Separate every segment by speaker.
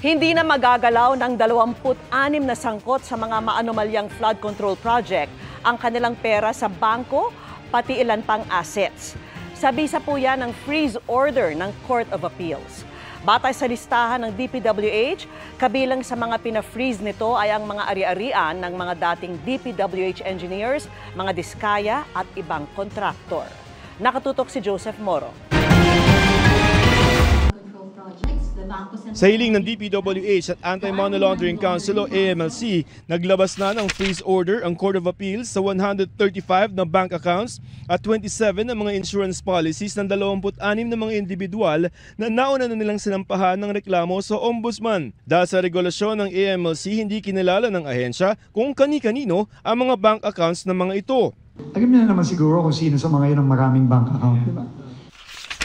Speaker 1: Hindi na magagalaw ng 26 na sangkot sa mga maanomalyang flood control project ang kanilang pera sa bangko, pati ilan pang assets. Sabisa po yan ng freeze order ng Court of Appeals. Batay sa listahan ng DPWH, kabilang sa mga pina-freeze nito ay ang mga ari-arian ng mga dating DPWH engineers, mga diskaya at ibang kontraktor. Nakatutok si Joseph Moro.
Speaker 2: Sa hiling ng DPWH at Anti-Money Laundering Council o AMLC, naglabas na ng freeze order ang Court of Appeals sa 135 na bank accounts at 27 na mga insurance policies ng 26 na mga individual na nauna na nilang sinampahan ng reklamo sa Ombudsman. Dahil sa regulasyon ng AMLC, hindi kinilala ng ahensya kung kani-kanino ang mga bank accounts ng mga ito.
Speaker 3: Alam niyo na naman siguro kung sino sa mga yun ang maraming bank account, di ba?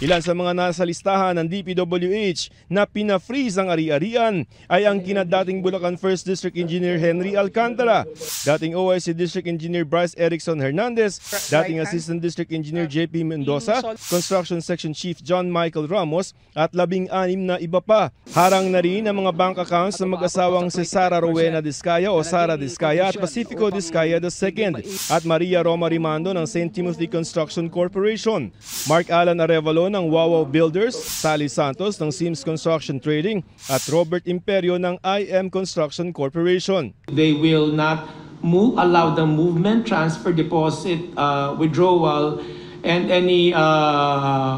Speaker 2: Ilan sa mga nasa listahan ng DPWH na pina-freeze ang ari-arian ay ang kinadating Bulacan 1st District Engineer Henry Alcantara, dating OIC District Engineer Bryce Erickson Hernandez, dating Assistant District Engineer JP Mendoza, Construction Section Chief John Michael Ramos at 16 na iba pa. Harang na rin ang mga bank accounts ng mag-asawang si Sara Rowena Diskaya o Sara Diskaya at Pacifico Diskaya II at Maria Roma Rimando ng St. Timothy Construction Corporation, Mark Alan Arevalo ng Wawaw Builders, Sally Santos ng Sims Construction Trading at Robert Imperio ng IM Construction Corporation.
Speaker 4: They will not allow the movement, transfer, deposit, withdrawal, and any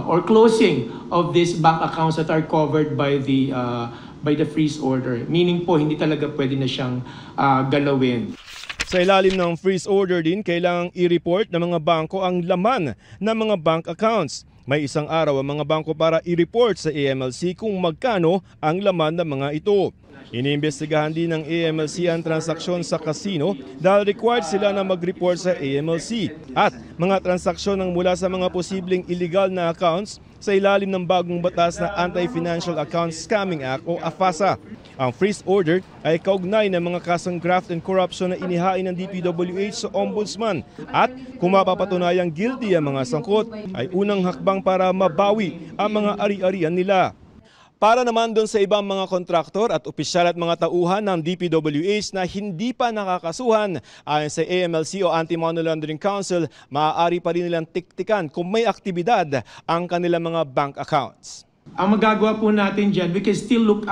Speaker 4: or closing of these bank accounts that are covered by the freeze order. Meaning po, hindi talaga pwede na siyang galawin.
Speaker 2: Sa ilalim ng freeze order din, kailangang i-report ng mga bangko ang laman ng mga bank accounts. May isang araw ang mga bangko para i-report sa AMLC kung magkano ang laman ng mga ito. Iniimbestigahan din ng AMLC ang transaksyon sa casino dahil required sila na mag-report sa AMLC at mga transaksyon ng mula sa mga posibleng illegal na accounts sa ilalim ng bagong batas na Anti-Financial Accounts Scamming Act o AFASA. Ang freeze order ay kaugnay ng mga kasong graft and corruption na inihain ng DPWH sa Ombudsman at kung mapapatunayang guilty ang mga sangkot ay unang hakbang para mabawi ang mga ari-arian nila. Para naman doon sa ibang mga kontraktor at opisyal at mga tauhan ng DPWH na hindi pa nakakasuhan, ayon sa AMLC o Anti-Money Laundering Council, maaari pa rin nilang tiktikan kung may aktibidad ang kanilang mga bank accounts.
Speaker 4: Ang magagawa po natin dyan, we can still look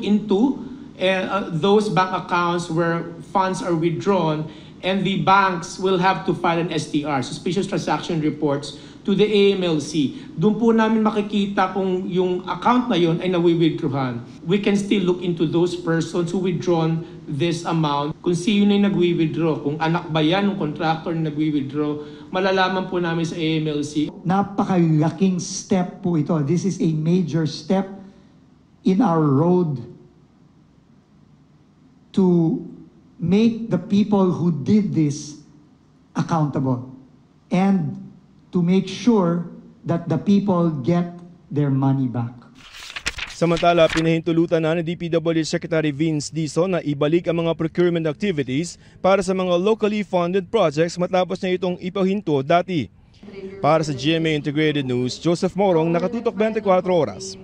Speaker 4: into those bank accounts where funds are withdrawn, and the banks will have to file an STR, Suspicious Transaction Reports, to the AMLC. Doon po namin makikita kung yung account na yun ay nawi-withdrawhan. We can still look into those persons who withdrawn this amount. Kung sino yung nagwi-withdraw, kung anak ba yan ng contractor na nagwi-withdraw, malalaman po namin sa AMLC.
Speaker 3: Napakalaking step po ito. This is a major step in our road to make the people who did this accountable and to make sure that the people get their money back.
Speaker 2: Samantala, pinahintulutan na ni DPWH Secretary Vince Dizon na ibalik ang mga procurement activities para sa mga locally funded projects matapos na itong ipahinto dati. Para sa GMA Integrated News, Joseph Morong, Nakatutok 24 Oras.